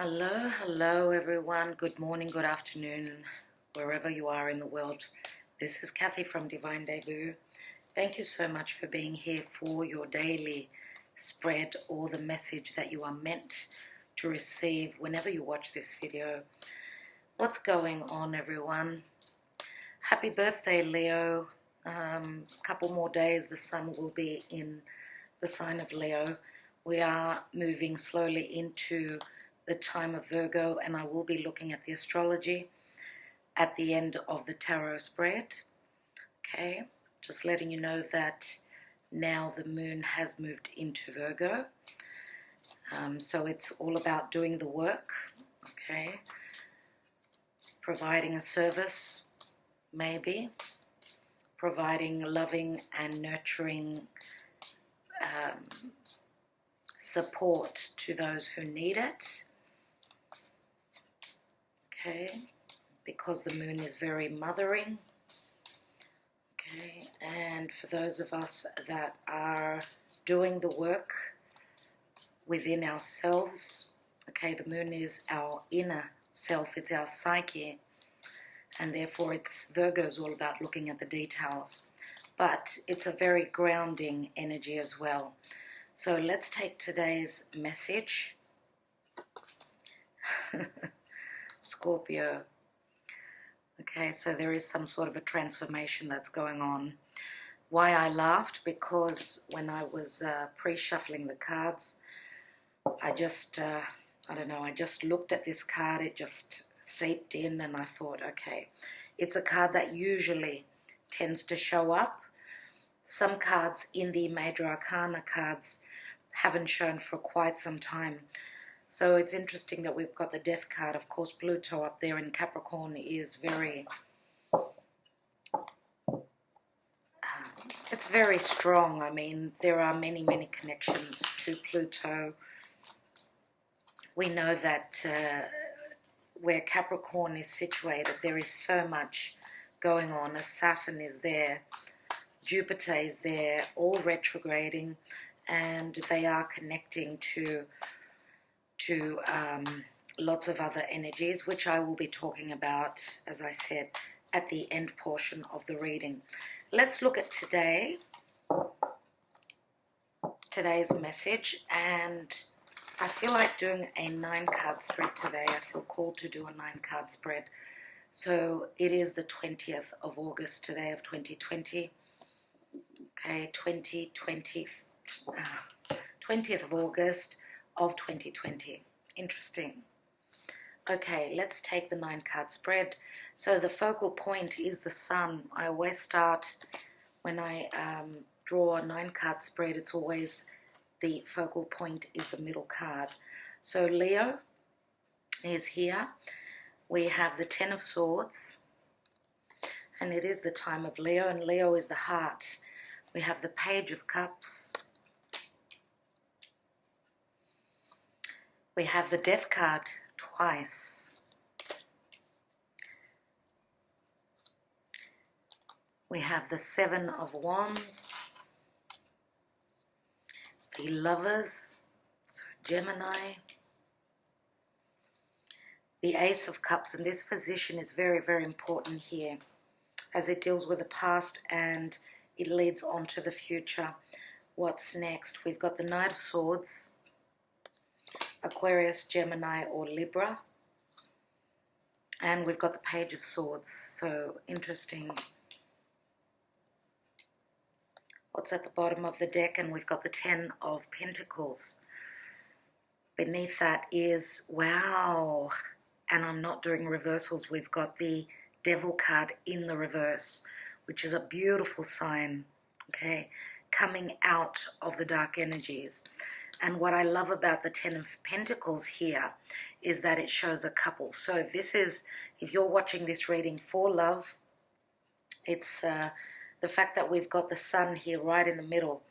Hello everyone. Good morning, good afternoon, wherever you are in the world. This is Kathy from Divine Debut. Thank you so much for being here for your daily spread or the message that you are meant to receive whenever you watch this video. What's going on, everyone? Happy birthday, Leo. Couple more days, the sun will be in the sign of Leo. We are moving slowly into the time of Virgo, and I will be looking at the astrology at the end of the tarot spread. Okay, just letting you know that now the moon has moved into Virgo, so it's all about doing the work, okay, providing a service, maybe providing loving and nurturing support to those who need it. Okay, because the moon is very mothering. Okay, and for those of us that are doing the work within ourselves, okay, the moon is our inner self, it's our psyche, and therefore it's Virgo is all about looking at the details, but it's a very grounding energy as well. So let's take today's message. Scorpio. Okay, so there is some sort of a transformation that's going on. Why I laughed? Because when I was pre-shuffling the cards, I just, I don't know, I just looked at this card, it just seeped in, and I thought, okay, it's a card that usually tends to show up. Some cards in the Major Arcana cards haven't shown for quite some time. So it's interesting that we've got the Death card. Of course, Pluto up there in Capricorn is very, it's very strong. I mean, there are many connections to Pluto. We know that where Capricorn is situated, there is so much going on. As Saturn is there, Jupiter is there, all retrograding, and they are connecting to lots of other energies, which I will be talking about, as I said, at the end portion of the reading. Let's look at today's message, and I feel like doing a 9-card spread today. I feel called to do a 9-card spread. So it is the 20th of August today of 2020. Okay, 20th of August of 2020. Interesting. Okay, let's take the 9-card spread. So the focal point is the sun. I always start, when I draw a 9-card spread, it's always the focal point is the middle card. So Leo is here. We have the 10 of Swords, and it is the time of Leo, and Leo is the heart. We have the Page of Cups. We have the Death card twice. We have the 7 of Wands. The Lovers, so Gemini. The Ace of Cups, and this position is very important here, as it deals with the past and it leads on to the future. What's next? We've got the Knight of Swords, Aquarius, Gemini, or Libra. And we've got the Page of Swords. So interesting. What's at the bottom of the deck? And we've got the 10 of Pentacles. Beneath that is, wow, and I'm not doing reversals, we've got the Devil card in the reverse, which is a beautiful sign, okay, coming out of the dark energies. And what I love about the 10 of Pentacles here is that it shows a couple. So if you're watching this reading for love, it's the fact that we've got the sun here right in the middle,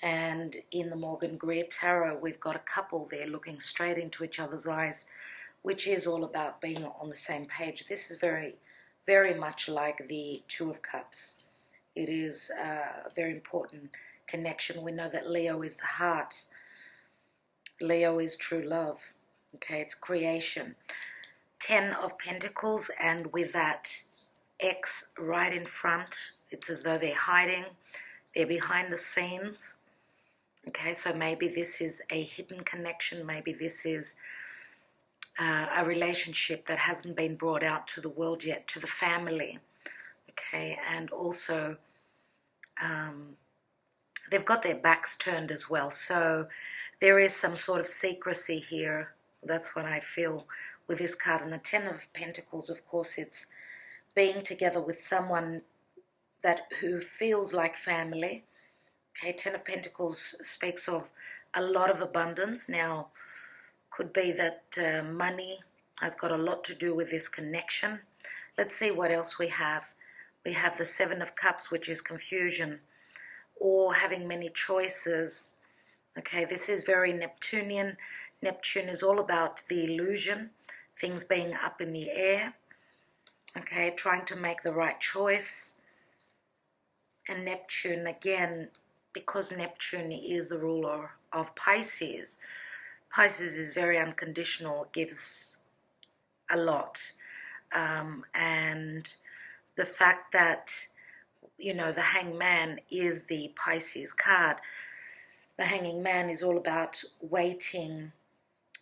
and in the Morgan-Greer Tarot, we've got a couple there looking straight into each other's eyes, which is all about being on the same page. This is very much like the 2 of Cups. It is a very important connection. We know that Leo is the heart. Leo is true love. Okay, it's creation. 10 of Pentacles, and with that X right in front, it's as though they're hiding. They're behind the scenes. Okay, so maybe this is a hidden connection. Maybe this is a relationship that hasn't been brought out to the world yet, to the family. Okay, and also they've got their backs turned as well. So there is some sort of secrecy here. That's what I feel with this card. And the 10 of Pentacles, of course, it's being together with someone who feels like family. Okay, 10 of Pentacles speaks of a lot of abundance. Now, could be that money has got a lot to do with this connection. Let's see what else we have. We have the 7 of Cups, which is confusion or having many choices. Okay, this is very Neptunian. Neptune is all about the illusion, things being up in the air. Okay, trying to make the right choice. And Neptune, again, because Neptune is the ruler of Pisces, Pisces is very unconditional, gives a lot. And the fact that, you know, the Hangman is the Pisces card. The Hanging Man is all about waiting,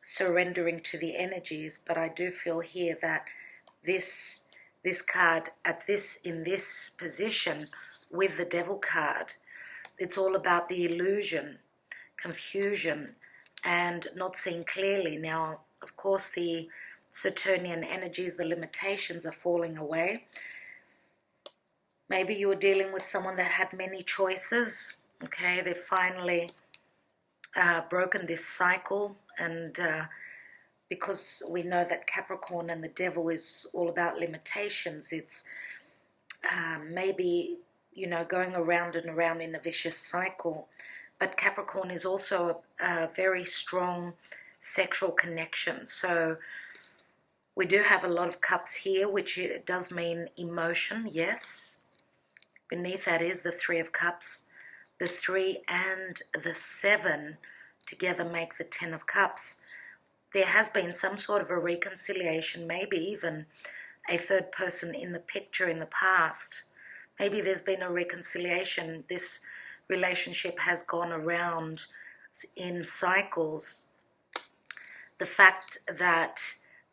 surrendering to the energies. But I do feel here that this card in this position with the Devil card, it's all about the illusion, confusion, and not seeing clearly. Now, of course, the Saturnian energies, the limitations are falling away. Maybe you were dealing with someone that had many choices. Okay, they've finally broken this cycle, and because we know that Capricorn and the Devil is all about limitations, it's maybe, you know, going around and around in a vicious cycle. But Capricorn is also a very strong sexual connection. So we do have a lot of cups here, which it does mean emotion, yes. Beneath that is the 3 of Cups. The 3 and the 7 together make the 10 of Cups. There has been some sort of a reconciliation, maybe even a third person in the picture in the past. Maybe there's been a reconciliation. This relationship has gone around in cycles. The fact that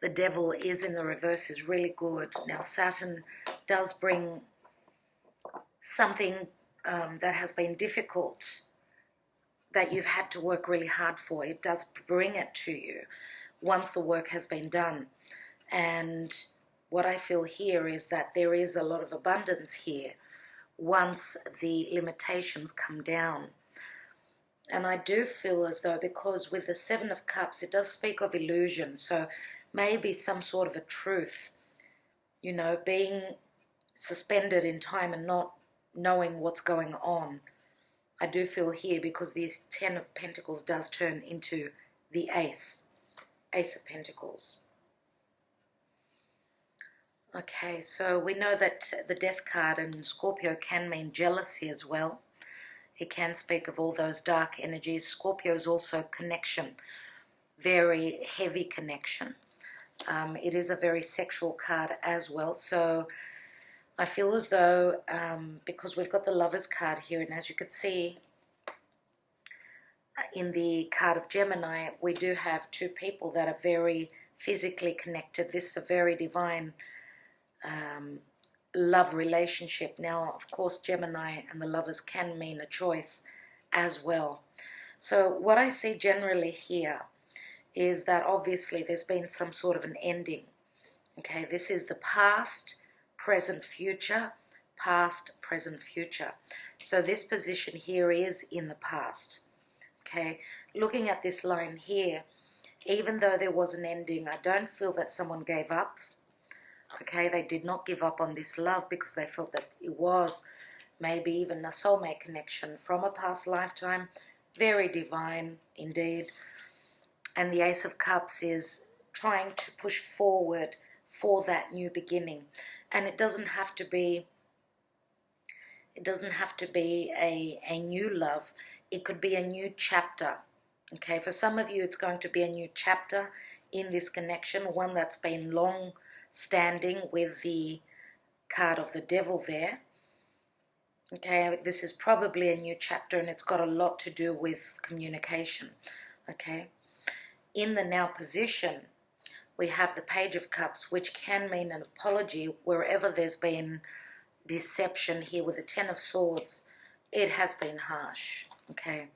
the Devil is in the reverse is really good. Now, Saturn does bring something that has been difficult, that you've had to work really hard for. It does bring it to you once the work has been done. And what I feel here is that there is a lot of abundance here once the limitations come down. And I do feel as though, because with the 7 of Cups, it does speak of illusion. So maybe some sort of a truth, you know, being suspended in time and not knowing what's going on. I do feel here, because this 10 of Pentacles does turn into the Ace of Pentacles. Okay, so we know that the Death card in Scorpio can mean jealousy as well. It can speak of all those dark energies. Scorpio is also connection, very heavy connection. It is a very sexual card as well. So I feel as though, because we've got the Lovers card here, and as you could see in the card of Gemini, we do have two people that are very physically connected. This is a very divine love relationship. Now, of course, Gemini and the Lovers can mean a choice as well. So what I see generally here is that obviously there's been some sort of an ending. Okay, this is the past, present, future, past, present, future. So this position here is in the past. Okay, looking at this line here, even though there was an ending, I don't feel that someone gave up. Okay, they did not give up on this love, because they felt that it was maybe even a soulmate connection from a past lifetime. Very divine indeed. And the Ace of Cups is trying to push forward for that new beginning. And it doesn't have to be a new love. It could be a new chapter. Okay, for some of you it's going to be a new chapter in this connection, one that's been long standing with the card of the devil there. Okay, this is probably a new chapter, and it's got a lot to do with communication. Okay, in the now position, we have the Page of Cups, which can mean an apology wherever there's been deception. Here with the Ten of Swords, it has been harsh. Okay,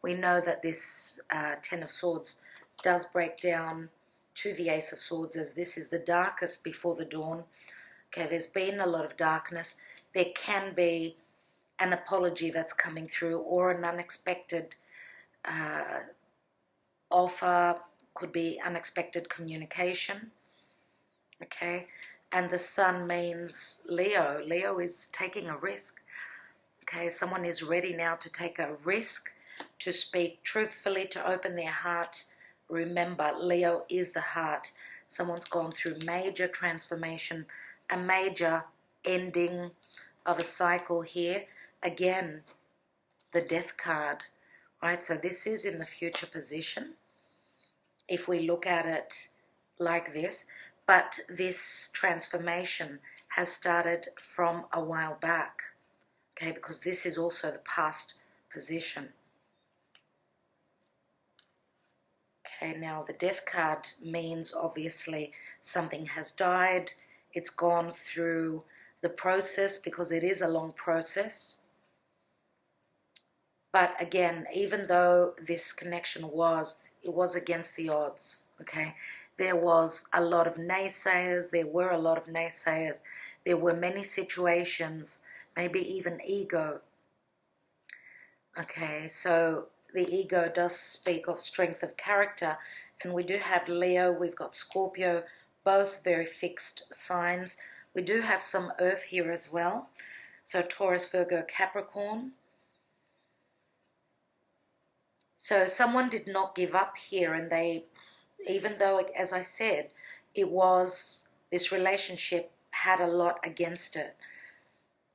we know that this Ten of Swords does break down to the Ace of Swords, as this is the darkest before the dawn. Okay, there's been a lot of darkness. There can be an apology that's coming through, or an unexpected offer, could be unexpected communication. Okay, and the Sun means Leo. Leo is taking a risk. Okay, someone is ready now to take a risk, to speak truthfully, to open their heart. Remember, Leo is the heart. Someone's gone through major transformation, a major ending of a cycle here. Again, the Death card, right? So this is in the future position, if we look at it like this. But this transformation has started from a while back, okay, because this is also the past position. Okay, now the Death card means obviously something has died. It's gone through the process, because it is a long process. But again, even though this connection was against the odds, okay, there was a lot of naysayers. There were a lot of naysayers. There were many situations, maybe even ego. Okay, so the ego does speak of strength of character, and we do have Leo, we've got Scorpio, both very fixed signs. We do have some earth here as well, so Taurus, Virgo, Capricorn. So someone did not give up here, and they, even though, as I said, it was, this relationship had a lot against it.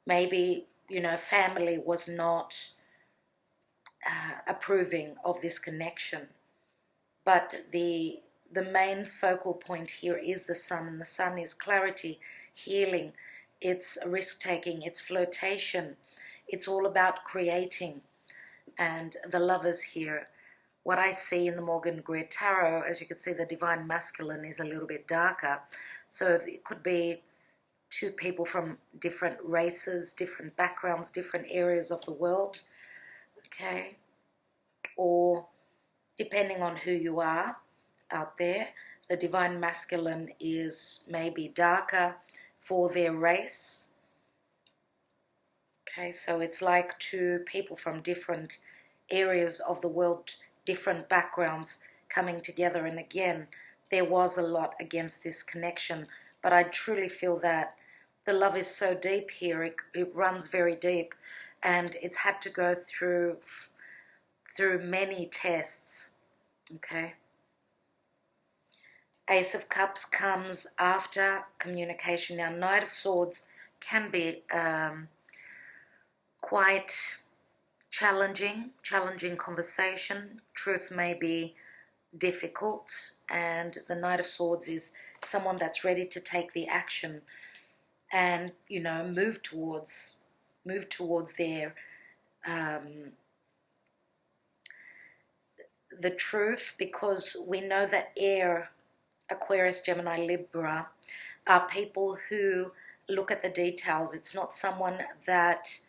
Maybe, you know, family was not approving of this connection. But the main focal point here is the Sun, and the Sun is clarity, healing, it's risk-taking, it's flirtation, it's all about creating. And the Lovers here, what I see in the Morgan-Greer Tarot, as you can see, the Divine Masculine is a little bit darker. So it could be two people from different races, different backgrounds, different areas of the world, okay? Or depending on who you are out there, the Divine Masculine is maybe darker for their race. Okay, so it's like two people from different areas of the world, different backgrounds coming together. And again, there was a lot against this connection, but I truly feel that the love is so deep here, it runs very deep, and it's had to go through many tests, okay? Ace of Cups comes after communication. Now, Knight of Swords can be quite challenging conversation. Truth may be difficult, and the Knight of Swords is someone that's ready to take the action and, you know, move towards their the truth, because we know that air, Aquarius, Gemini, Libra, are people who look at the details. It's not someone that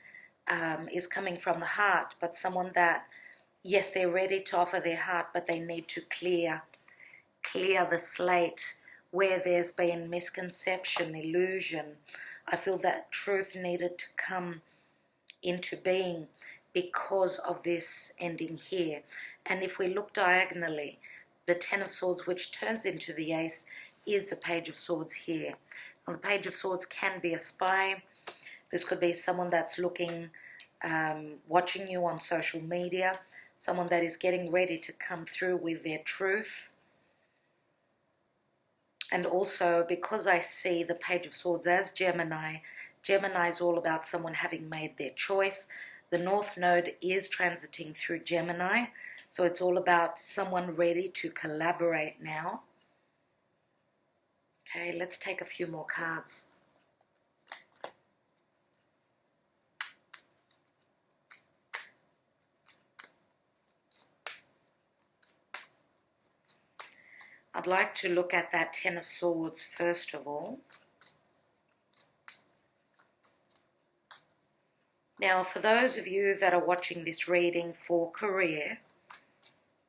is coming from the heart, but someone that, yes, they're ready to offer their heart, but they need to clear the slate where there's been misconception, illusion. I feel that truth needed to come into being because of this ending here. And if we look diagonally, the Ten of Swords, which turns into the Ace, is the Page of Swords here. Now, the Page of Swords can be a spy. This could be someone that's looking, watching you on social media, someone that is getting ready to come through with their truth. And also, because I see the Page of Swords as Gemini, Gemini is all about someone having made their choice. The North Node is transiting through Gemini, so it's all about someone ready to collaborate now. Okay, let's take a few more cards. I'd like to look at that Ten of Swords first of all. Now, for those of you that are watching this reading for career,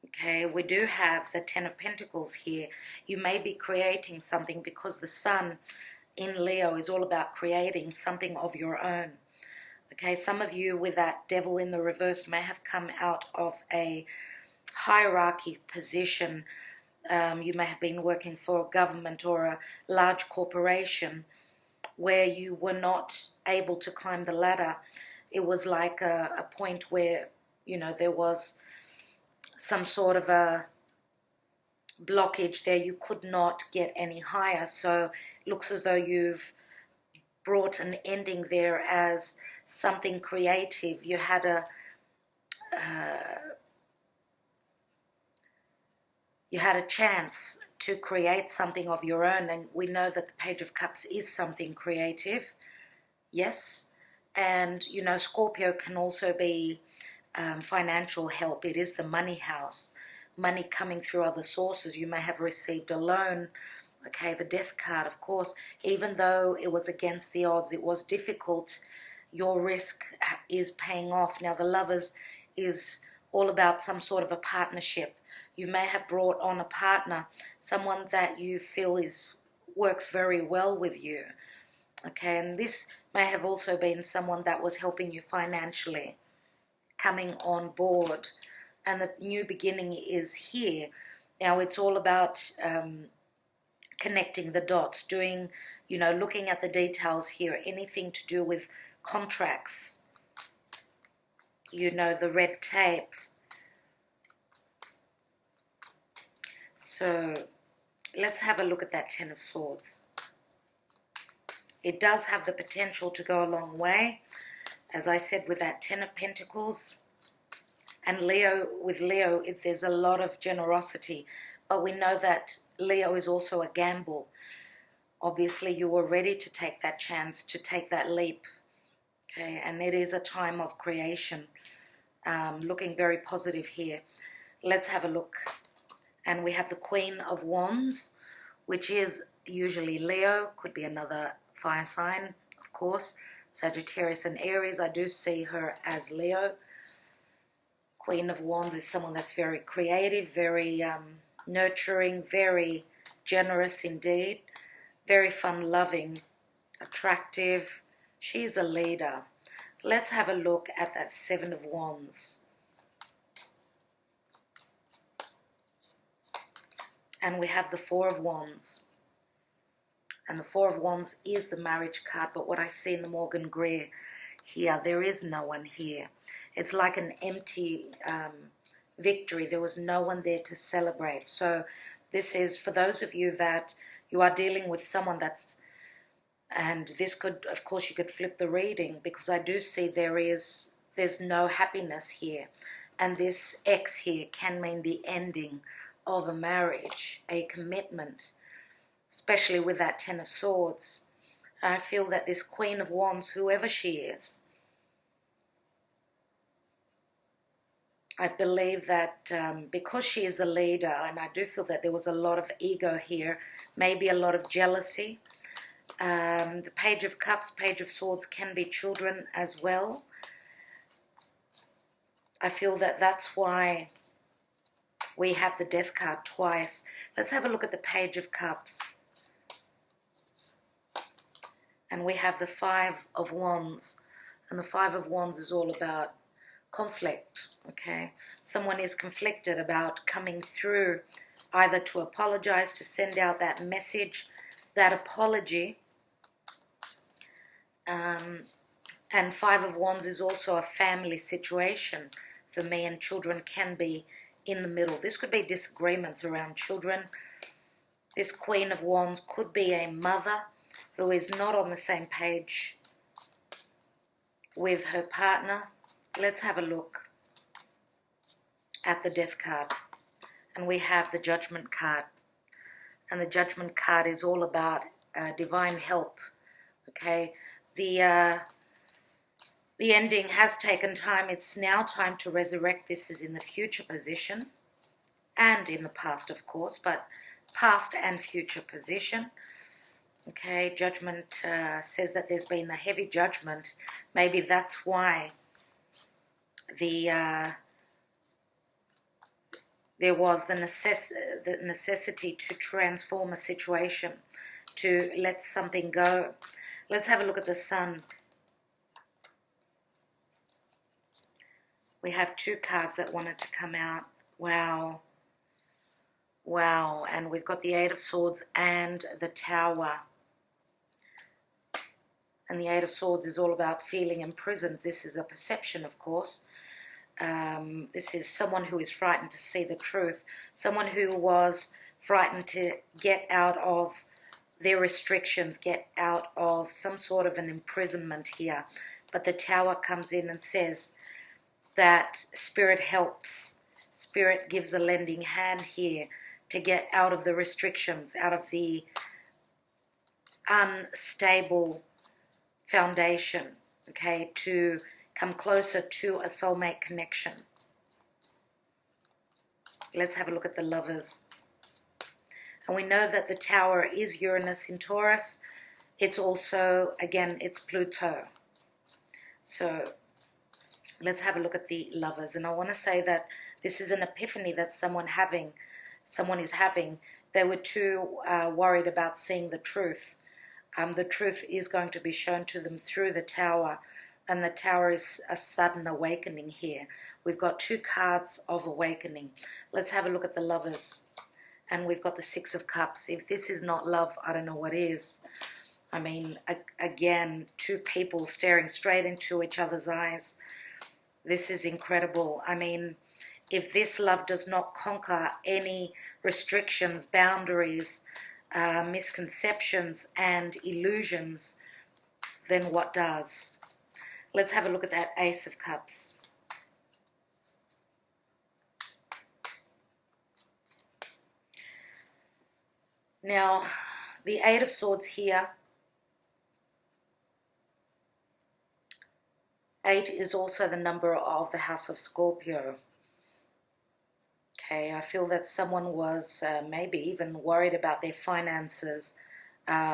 okay, we do have the Ten of Pentacles here. You may be creating something because the Sun in Leo is all about creating something of your own. Okay, some of you with that Devil in the reverse may have come out of a hierarchy position. You may have been working for a government or a large corporation where you were not able to climb the ladder. It was like a point where, you know, there was some sort of a blockage there. You could not get any higher. So it looks as though you've brought an ending there as something creative. You had a chance to create something of your own, and we know that the Page of Cups is something creative. Yes. And, you know, Scorpio can also be financial help. It is the money house. Money coming through other sources. You may have received a loan. Okay, the Death card, of course. Even though it was against the odds, it was difficult, your risk is paying off. Now, the Lovers is all about some sort of a partnership. You may have brought on a partner, someone that you feel works very well with you. Okay, and this may have also been someone that was helping you financially, coming on board. And the new beginning is here. Now, it's all about connecting the dots, doing, you know, looking at the details here, anything to do with contracts, you know, the red tape. So let's have a look at that Ten of Swords. It does have the potential to go a long way. As I said, with that Ten of Pentacles and Leo, with Leo, there's a lot of generosity. But we know that Leo is also a gamble. Obviously, you were ready to take that chance, to take that leap. Okay, and it is a time of creation. Looking very positive here. Let's have a look. And we have the Queen of Wands, which is usually Leo, could be another fire sign, of course. Sagittarius and Aries, I do see her as Leo. Queen of Wands is someone that's very creative, very nurturing, very generous indeed, very fun-loving, attractive. She's a leader. Let's have a look at that Seven of Wands. And we have the Four of Wands. And the Four of Wands is the marriage card, but what I see in the Morgan-Greer here, there is no one here. It's like an empty victory. There was no one there to celebrate. So this is for those of you that you are dealing with someone that's, and this could, of course, you could flip the reading, because I do see there's no happiness here. And this X here can mean the ending of a marriage, a commitment, especially with that Ten of Swords. And I feel that this Queen of Wands, whoever she is, I believe that because she is a leader, and I do feel that there was a lot of ego here, maybe a lot of jealousy. The Page of Cups, Page of Swords can be children as well. I feel that that's why we have the Death card twice. Let's have a look at the Page of Cups. And we have the Five of Wands. And the Five of Wands is all about conflict, okay? Someone is conflicted about coming through, either to apologize, to send out that message, that apology. And Five of Wands is also a family situation for me, and children can be in the middle. This could be disagreements around children. This Queen of Wands could be a mother who is not on the same page with her partner. Let's have a look at the Death card. And we have the Judgment card. And the Judgment card is all about divine help. Okay, the ending has taken time. It's now time to resurrect. This is in the future position and in the past, of course, but past and future position. Okay, Judgment says that there's been a heavy judgment. Maybe that's why there was the necessity to transform a situation, to let something go. Let's have a look at the Sun. We have two cards that wanted to come out. Wow. Wow. And we've got the Eight of Swords and the Tower. And the Eight of Swords is all about feeling imprisoned. This is a perception, of course. This is someone who is frightened to see the truth. Someone who was frightened to get out of their restrictions, get out of some sort of an imprisonment here. But the Tower comes in and says that Spirit helps. Spirit gives a lending hand here to get out of the restrictions, out of the unstable foundation, okay, to come closer to a soulmate connection. Let's have a look at the Lovers. And we know that the Tower is Uranus in Taurus. It's also, again, it's Pluto. So let's have a look at the Lovers. And I want to say that this is an epiphany that someone is having. They were too worried about seeing the truth. The truth is going to be shown to them through the Tower. And the Tower is a sudden awakening here. We've got two cards of awakening. Let's have a look at the Lovers. And we've got the Six of Cups. If this is not love, I don't know what is. I mean, again, two people staring straight into each other's eyes. This is incredible. I mean, if this love does not conquer any restrictions, boundaries, misconceptions, and illusions, then what does? Let's have a look at that Ace of Cups. Now, the Eight of Swords here. 8 is also the number of the House of Scorpio. Okay, I feel that someone was maybe even worried about their finances,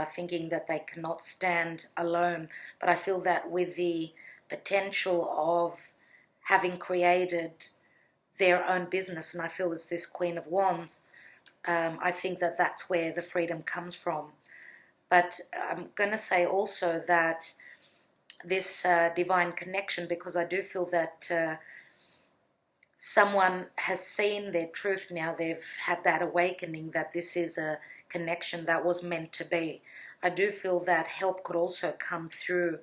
thinking that they cannot stand alone. But I feel that with the potential of having created their own business, and I feel it's this Queen of Wands, I think that that's where the freedom comes from. But I'm going to say also that this divine connection, because I do feel that someone has seen their truth now. They've had that awakening that this is a connection that was meant to be. I do feel that help could also come through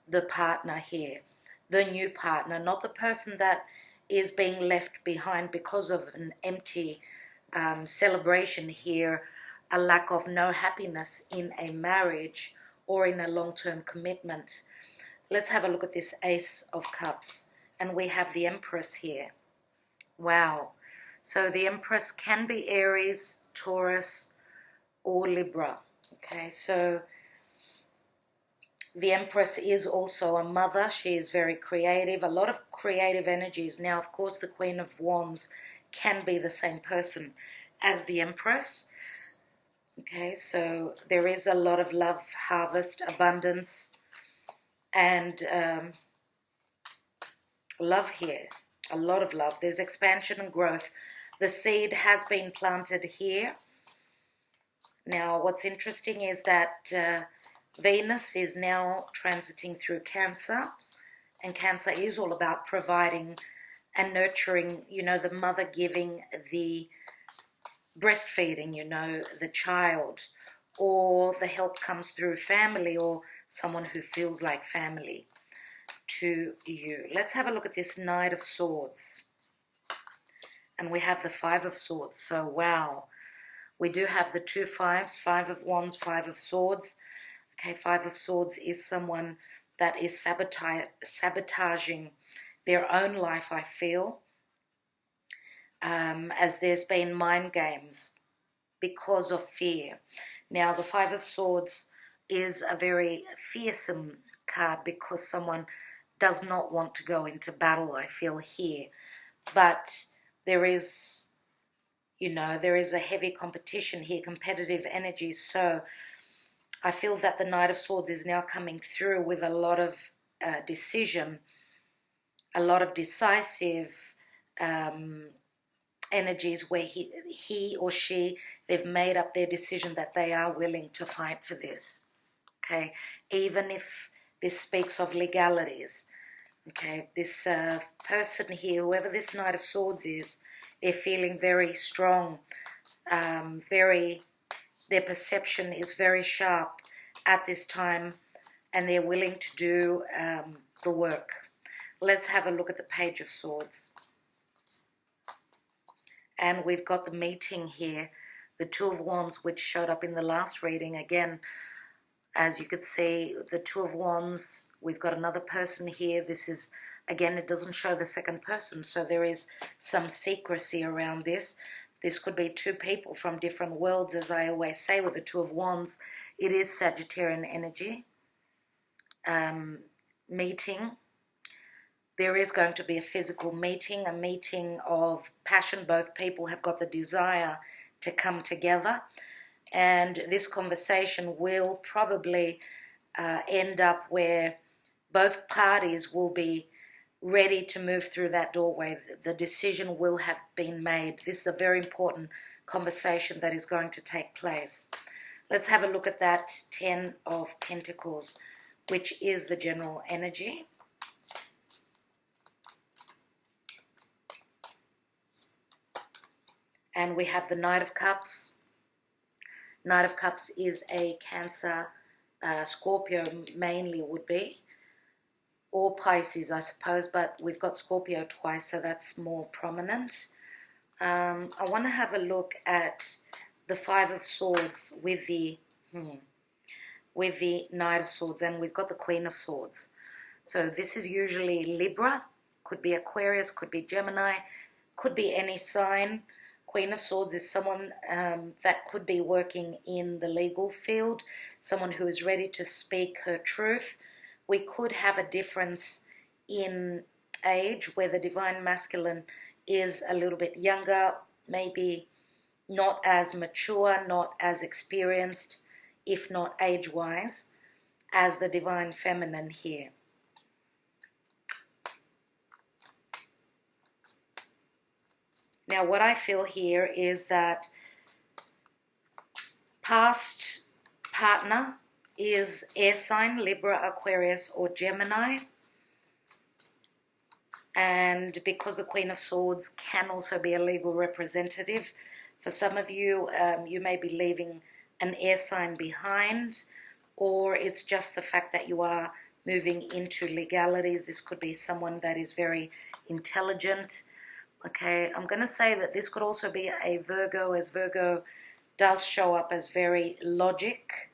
the partner here, the new partner, not the person that is being left behind because of an empty celebration here, a lack of no happiness in a marriage or in a long-term commitment. Let's have a look at this Ace of Cups. And we have the Empress here. Wow. So the Empress can be Aries, Taurus, or Libra. Okay, so the Empress is also a mother. She is very creative, a lot of creative energies. Now, of course, the Queen of Wands can be the same person as the Empress. Okay, so there is a lot of love, harvest, abundance, and love here. A lot of love. There's expansion and growth. The seed has been planted here. Now, what's interesting is that Venus is now transiting through Cancer, and Cancer is all about providing and nurturing, you know, the mother giving the breastfeeding, you know, the child, or the help comes through family or someone who feels like family to you. Let's have a look at this Knight of Swords. And we have the Five of Swords. So, wow. We do have the two fives, Five of Wands, Five of Swords. Okay, Five of Swords is someone that is sabotaging their own life, I feel, as there's been mind games. because of fear. Now, the Five of Swords is a very fearsome card because someone does not want to go into battle, I feel here. But there is, there is a heavy competition here, competitive energy. So I feel that the Knight of Swords is now coming through with a lot of decision, a lot of decisive energies where he or she, they've made up their decision that they are willing to fight for this. Okay, even if this speaks of legalities. Okay, this person here, whoever this Knight of Swords is, they're feeling very strong, their perception is very sharp at this time, and they're willing to do the work. Let's have a look at the Page of Swords. And we've got the meeting here, the Two of Wands, which showed up in the last reading. Again, as you could see, the Two of Wands, we've got another person here. This is, again, it doesn't show the second person, so there is some secrecy around this. This could be two people from different worlds, as I always say with the Two of Wands. It is Sagittarian energy. Meeting. There is going to be a physical meeting, a meeting of passion. Both people have got the desire to come together. And this conversation will probably end up where both parties will be ready to move through that doorway. The decision will have been made. This is a very important conversation that is going to take place. Let's have a look at that Ten of Pentacles, which is the general energy. And we have the Knight of Cups. Knight of Cups is a Cancer, Scorpio mainly would be, or Pisces, I suppose, but we've got Scorpio twice, so that's more prominent. I want to have a look at the Five of Swords with the Knight of Swords, and we've got the Queen of Swords. So this is usually Libra, could be Aquarius, could be Gemini, could be any sign. Queen of Swords is someone that could be working in the legal field, someone who is ready to speak her truth. We could have a difference in age where the Divine Masculine is a little bit younger, maybe not as mature, not as experienced, if not age-wise, as the Divine Feminine here. Now, what I feel here is that past partner is air sign, Libra, Aquarius, or Gemini. And because the Queen of Swords can also be a legal representative, for some of you, you may be leaving an air sign behind, or it's just the fact that you are moving into legalities. This could be someone that is very intelligent. Okay, I'm going to say that this could also be a Virgo, as Virgo does show up as very logic.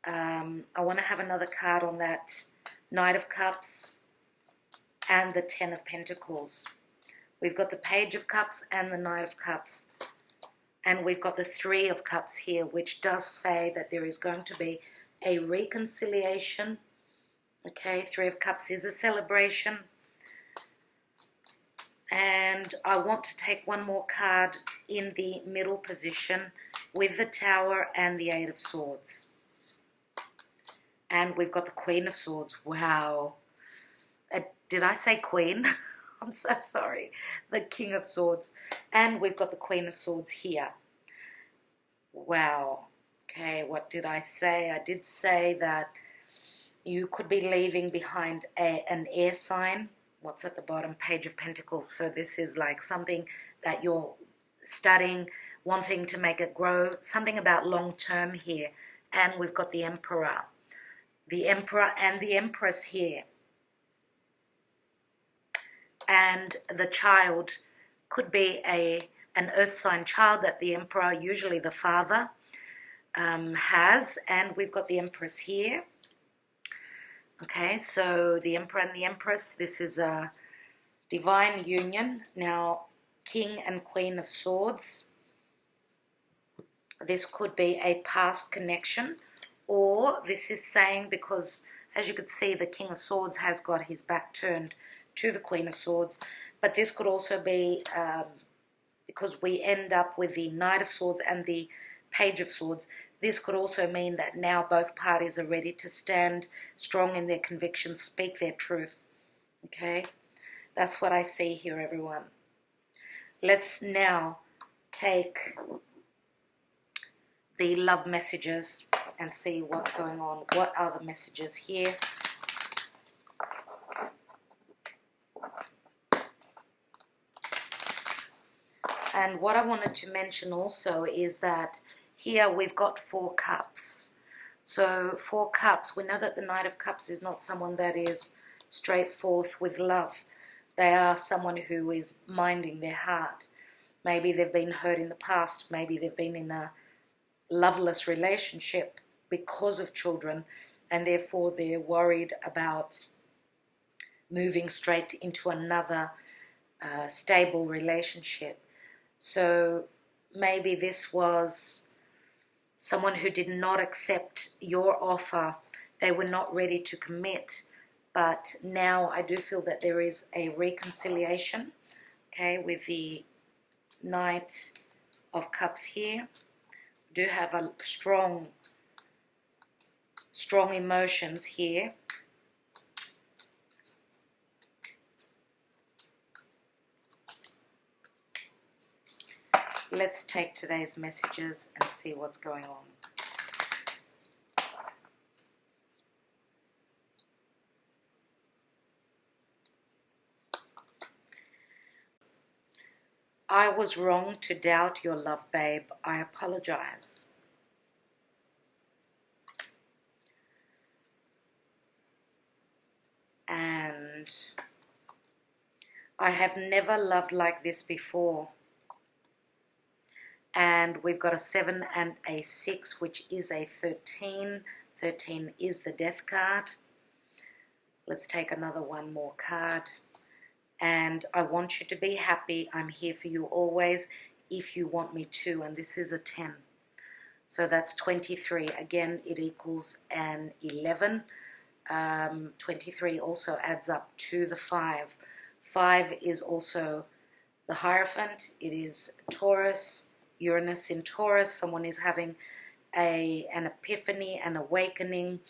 I want to have another card on that Knight of Cups and the Ten of Pentacles. We've got the Page of Cups and the Knight of Cups. And we've got the Three of Cups here, which does say that there is going to be a reconciliation. Okay, Three of Cups is a celebration. And I want to take one more card in the middle position with the Tower and the Eight of Swords. And we've got the Queen of Swords. Wow. Did I say Queen? I'm so sorry. The King of Swords. And we've got the Queen of Swords here. Wow. Okay, what did I say? I did say that you could be leaving behind an air sign. What's at the bottom? Page of Pentacles. So this is like something that you're studying, wanting to make it grow, something about long term here. And we've got the Emperor. The Emperor and the Empress here. And the child could be an earth sign child that the Emperor, usually the father, has. And we've got the Empress here. Okay, so the Emperor and the Empress, this is a divine union. Now, King and Queen of Swords. This could be a past connection, or this is saying, because as you could see, the King of Swords has got his back turned to the Queen of Swords, but this could also be because we end up with the Knight of Swords and the Page of Swords. This could also mean that now both parties are ready to stand strong in their convictions, speak their truth. Okay, that's what I see here, everyone. Let's now take the love messages and see what's going on. What are the messages here? And what I wanted to mention also is that here we've got 4 cups. So 4 cups, we know that the Knight of Cups is not someone that is straightforward with love. They are someone who is minding their heart. Maybe they've been hurt in the past. Maybe they've been in a loveless relationship because of children, and therefore they're worried about moving straight into another stable relationship. So maybe this was someone who did not accept your offer. They were not ready to commit, but now I do feel that there is a reconciliation, okay, with the Knight of Cups here. Do have a strong emotions here. Let's take today's messages and see what's going on. I was wrong to doubt your love, babe. I apologize. And I have never loved like this before. And we've got a 7 and a 6, which is a 13. 13 is the Death card. Let's take one more card. And I want you to be happy. I'm here for you always if you want me to. And this is a 10. So that's 23. Again, it equals an 11. 23 also adds up to the 5. 5 is also the Hierophant. It is Taurus, Uranus in Taurus. Someone is having an epiphany, an awakening.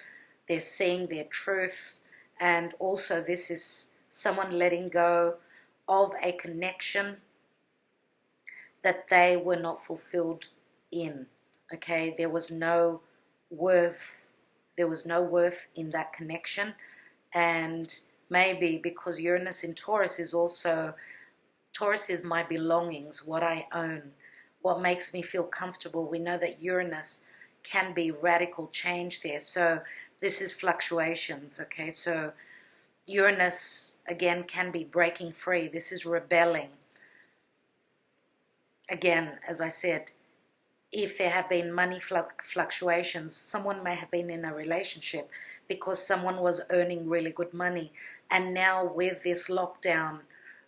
They're seeing their truth. And also this is someone letting go of a connection that they were not fulfilled in. Okay, there was no worth. There was no worth in that connection. And maybe because Uranus in Taurus is also, Taurus is my belongings, what I own, what makes me feel comfortable. We know that Uranus can be radical change there. So this is fluctuations, okay? So Uranus, again, can be breaking free. This is rebelling. Again, as I said, if there have been money fluctuations, someone may have been in a relationship because someone was earning really good money. And now with this lockdown,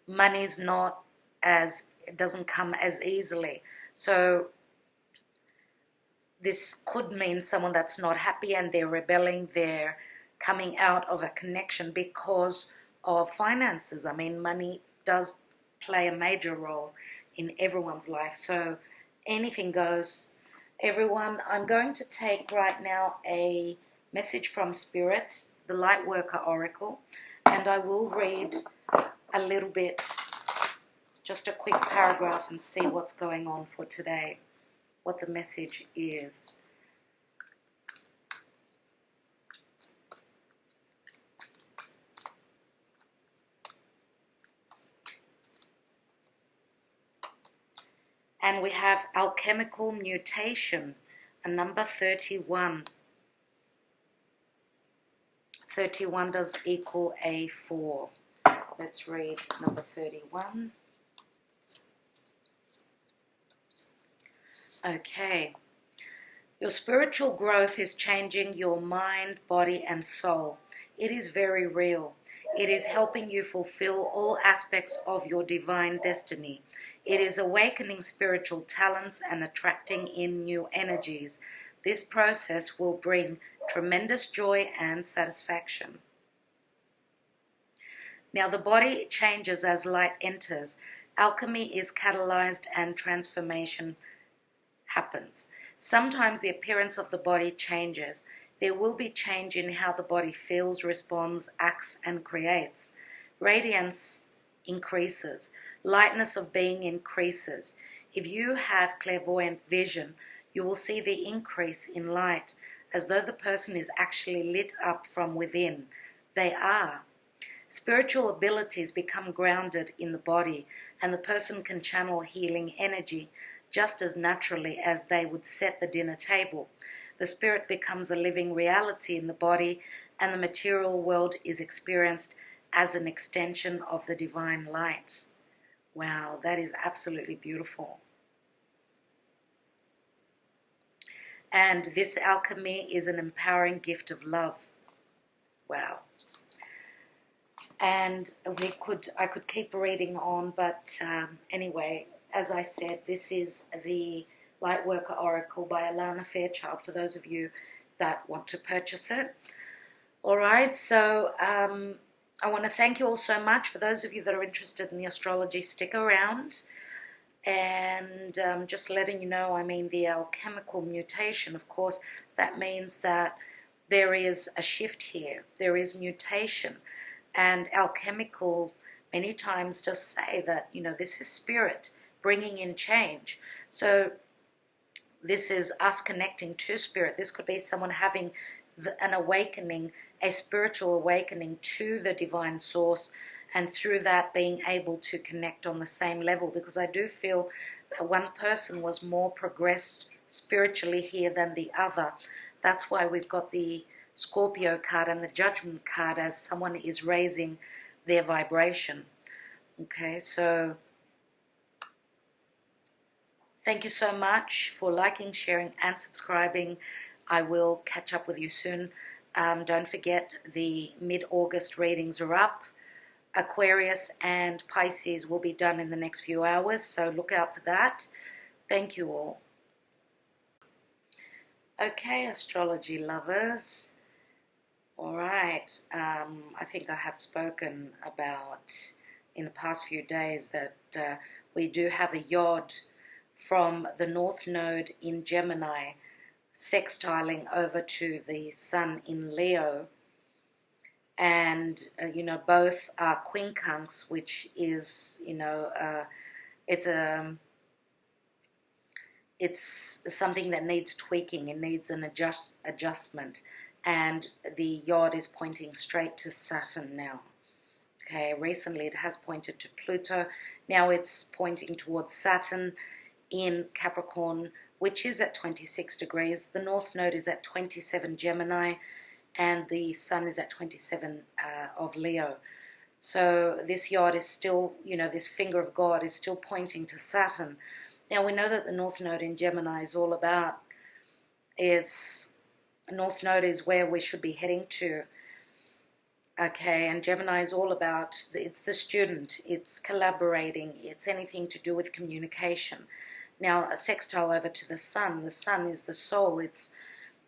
money's not as, it doesn't come as easily. So this could mean someone that's not happy and they're rebelling, they're coming out of a connection because of finances. I mean, money does play a major role in everyone's life. So anything goes. Everyone, I'm going to take right now a message from Spirit, the Lightworker Oracle, and I will read a little bit, just a quick paragraph, and see what's going on for today, what the message is. And we have alchemical mutation, a number 31. 31 does equal a 4. Let's read number 31. Okay. Your spiritual growth is changing your mind, body, and soul. It is very real. It is helping you fulfill all aspects of your divine destiny. It is awakening spiritual talents and attracting in new energies. This process will bring tremendous joy and satisfaction. Now the body changes as light enters. Alchemy is catalyzed and transformation happens. Sometimes the appearance of the body changes. There will be change in how the body feels, responds, acts, and creates. Radiance increases. Lightness of being increases. If you have clairvoyant vision, you will see the increase in light, as though the person is actually lit up from within. They are. Spiritual abilities become grounded in the body, and the person can channel healing energy just as naturally as they would set the dinner table. The spirit becomes a living reality in the body, and the material world is experienced as an extension of the divine light. Wow, that is absolutely beautiful. And this alchemy is an empowering gift of love. Wow. And I could keep reading on, but anyway, as I said, this is the Lightworker Oracle by Alana Fairchild, for those of you that want to purchase it. All right, so I want to thank you all so much. For those of you that are interested in the astrology, stick around. And just letting you know, I mean, the alchemical mutation, of course, that means that there is a shift here. There is mutation. And alchemical many times just say that, you know, this is spirit bringing in change. So this is us connecting to spirit. This could be someone having an awakening, a spiritual awakening to the divine source, and through that being able to connect on the same level, because I do feel that one person was more progressed spiritually here than the other. That's why we've got the Scorpio card and the Judgment card, as someone is raising their vibration. Okay, so thank you so much for liking, sharing, and subscribing. I will catch up with you soon. Don't forget, the mid-August readings are up. Aquarius and Pisces will be done in the next few hours, so look out for that. Thank you all. Okay, astrology lovers. All right, I think I have spoken about in the past few days that we do have a yod from the North Node in Gemini sextiling over to the Sun in Leo. And, you know, both are quincunx, which is, you know, it's something that needs tweaking. It needs an adjustment. And the yod is pointing straight to Saturn now. Okay, recently it has pointed to Pluto. Now it's pointing towards Saturn in Capricorn, which is at 26 degrees. The North Node is at 27 Gemini, and the Sun is at 27 of Leo. So this yod is still, you know, this finger of God is still pointing to Saturn. Now we know that the North Node in Gemini is all about, North Node is where we should be heading to. Okay, and Gemini is all about, it's the student, it's collaborating, it's anything to do with communication. Now a sextile over to the Sun is the soul,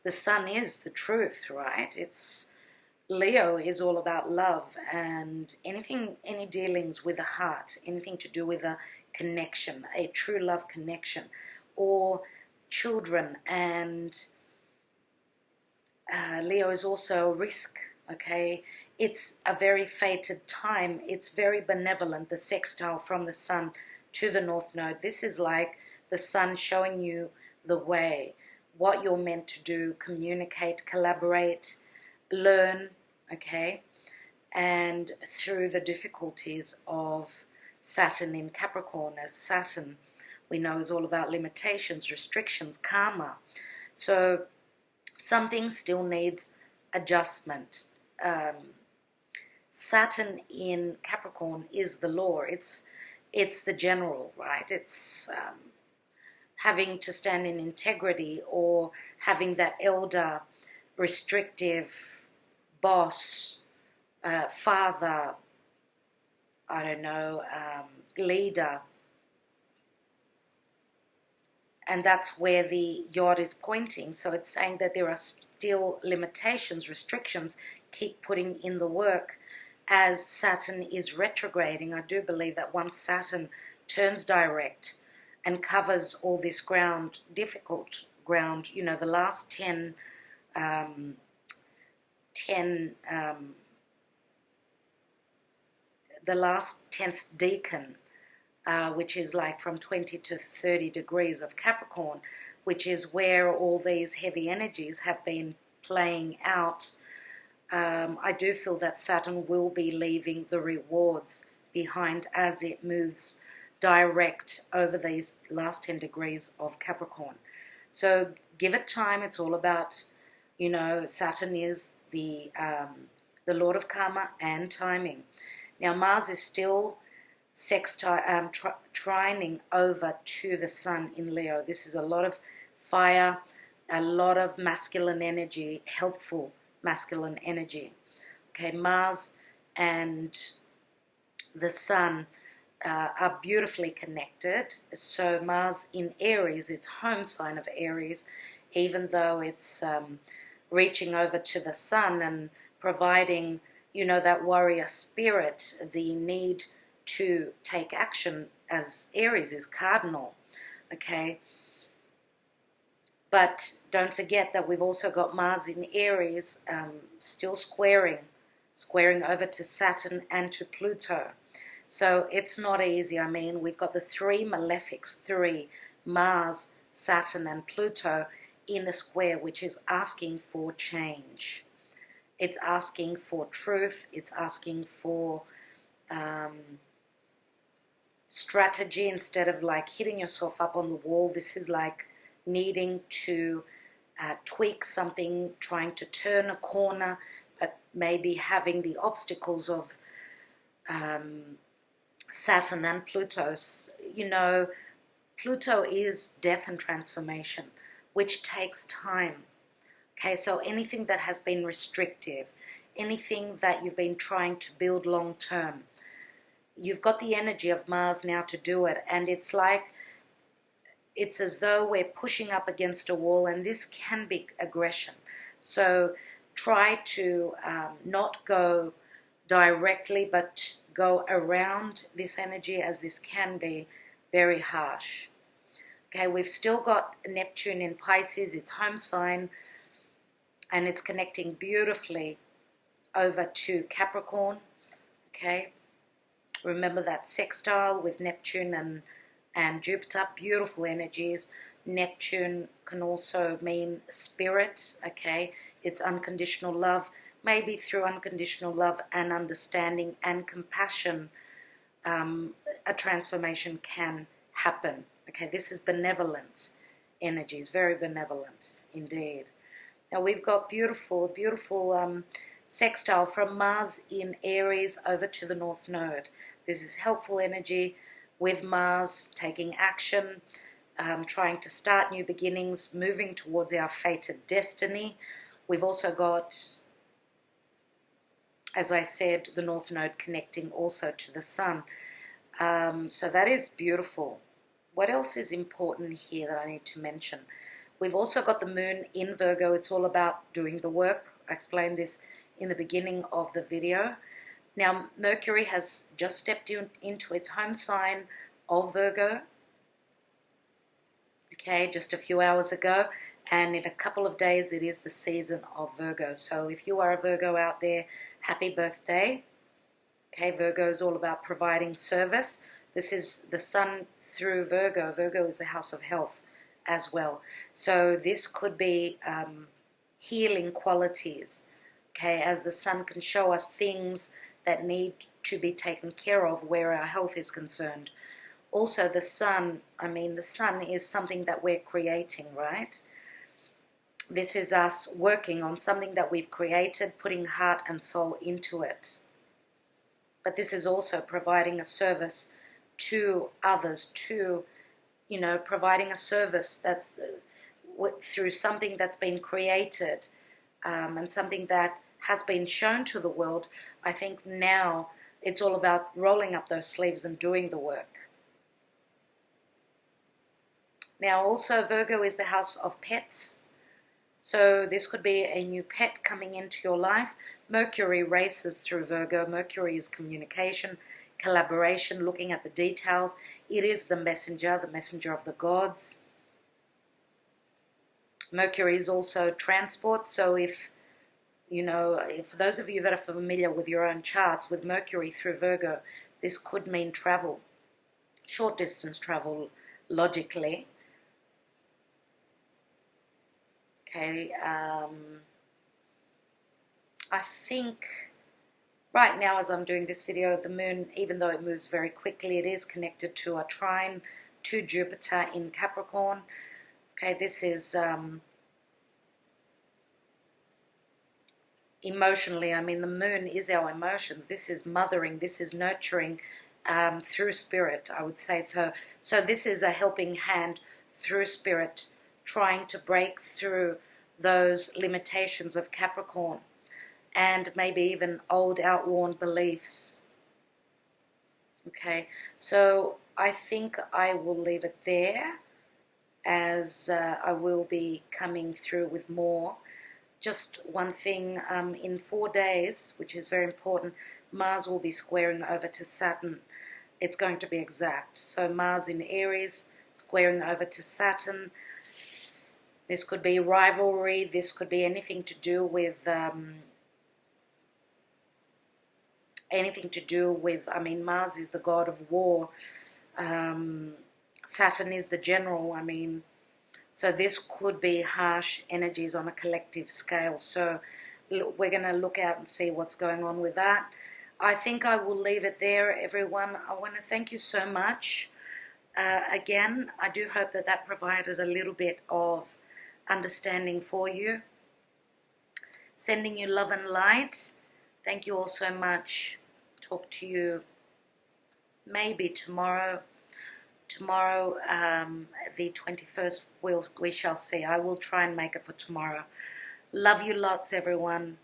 the Sun is the truth, right? Leo is all about love and any dealings with the heart, anything to do with a connection, a true love connection, or children. And Leo is also risk, okay? It's a very fated time. It's very benevolent, the sextile from the Sun to the North Node. This is like the Sun showing you the way, what you're meant to do, communicate, collaborate, learn, okay? And through the difficulties of Saturn in Capricorn, as Saturn we know is all about limitations, restrictions, karma. So something still needs adjustment. Saturn in Capricorn is the law. It's the general, right? It's having to stand in integrity, or having that elder, restrictive boss, father, I don't know, leader. And that's where the yod is pointing. So it's saying that there are still limitations, restrictions. Keep putting in the work as Saturn is retrograding. I do believe that once Saturn turns direct and covers all this ground, difficult ground, you know, the last 10 the last 10th decan, which is like from 20 to 30 degrees of Capricorn, which is where all these heavy energies have been playing out. I do feel that Saturn will be leaving the rewards behind as it moves direct over these last 10 degrees of Capricorn. So give it time. It's all about, you know, Saturn is the Lord of Karma and timing. Now Mars is still trining over to the Sun in Leo. This is a lot of fire, a lot of masculine energy, helpful masculine energy. Okay, Mars and the Sun are beautifully connected. So Mars in Aries, its home sign of Aries, even though it's reaching over to the Sun and providing, you know, that warrior spirit, the need to take action, as Aries is cardinal, okay? But don't forget that we've also got Mars in Aries still squaring over to Saturn and to Pluto. So it's not easy. I mean, we've got the three malefics, Mars, Saturn and Pluto in a square, which is asking for change. It's asking for truth. It's asking for strategy instead of like hitting yourself up on the wall. This is like needing to tweak something, trying to turn a corner, but maybe having the obstacles of Saturn and Pluto. You know, Pluto is death and transformation, which takes time. Okay, so anything that has been restrictive, anything that you've been trying to build long term, you've got the energy of Mars now to do it, and it's like, it's as though we're pushing up against a wall, and this can be aggression. So try to not go directly, but go around this energy, as this can be very harsh. Okay, we've still got Neptune in Pisces, its home sign, and it's connecting beautifully over to Capricorn. Okay, remember that sextile with Neptune and Jupiter, beautiful energies. Neptune can also mean spirit, okay? It's unconditional love. Maybe through unconditional love and understanding and compassion, a transformation can happen. Okay, this is benevolent energies, very benevolent indeed. Now we've got beautiful sextile from Mars in Aries over to the North Node. This is helpful energy with Mars taking action, trying to start new beginnings, moving towards our fated destiny. We've also got, as I said, the North Node connecting also to the Sun. So that is beautiful. What else is important here that I need to mention? We've also got the Moon in Virgo. It's all about doing the work. I explained this in the beginning of the video. Now, Mercury has just stepped into its home sign of Virgo, okay, just a few hours ago, and in a couple of days it is the season of Virgo. So if you are a Virgo out there, happy birthday. Okay, Virgo is all about providing service. This is the Sun through Virgo. Virgo is the house of health as well. So this could be healing qualities, okay, as the Sun can show us things that need to be taken care of where our health is concerned. Also the Sun, the Sun is something that we're creating, right? This is us working on something that we've created, putting heart and soul into it. But this is also providing a service to others, to, you know, providing a service that's through something that's been created, and something that has been shown to the world. I think now it's all about rolling up those sleeves and doing the work. Now also Virgo is the house of pets. So this could be a new pet coming into your life. Mercury races through Virgo. Mercury is communication, collaboration, looking at the details. It is the messenger of the gods. Mercury is also transport. So if those of you that are familiar with your own charts, with Mercury through Virgo, this could mean travel, short distance travel, logically. Okay, I think right now as I'm doing this video, the moon, even though it moves very quickly, it is connected to a trine to Jupiter in Capricorn. Okay, this is emotionally, I mean, the moon is our emotions. This is mothering, this is nurturing through spirit, I would say. So this is a helping hand through spirit, trying to break through those limitations of Capricorn and maybe even old outworn beliefs. Okay, so I think I will leave it there, as I will be coming through with more. Just one thing, in 4 days, which is very important, Mars will be squaring over to Saturn. It's going to be exact. So Mars in Aries, squaring over to Saturn. This could be rivalry. This could be anything to do with, I mean, Mars is the god of war. Saturn is the general, I mean. So this could be harsh energies on a collective scale. So we're going to look out and see what's going on with that. I think I will leave it there, everyone. I want to thank you so much. Again, I do hope that that provided a little bit of understanding for you. Sending you love and light. Thank you all so much. Talk to you maybe tomorrow. Tomorrow, the 21st, we shall see. I will try and make it for tomorrow. Love you lots, everyone.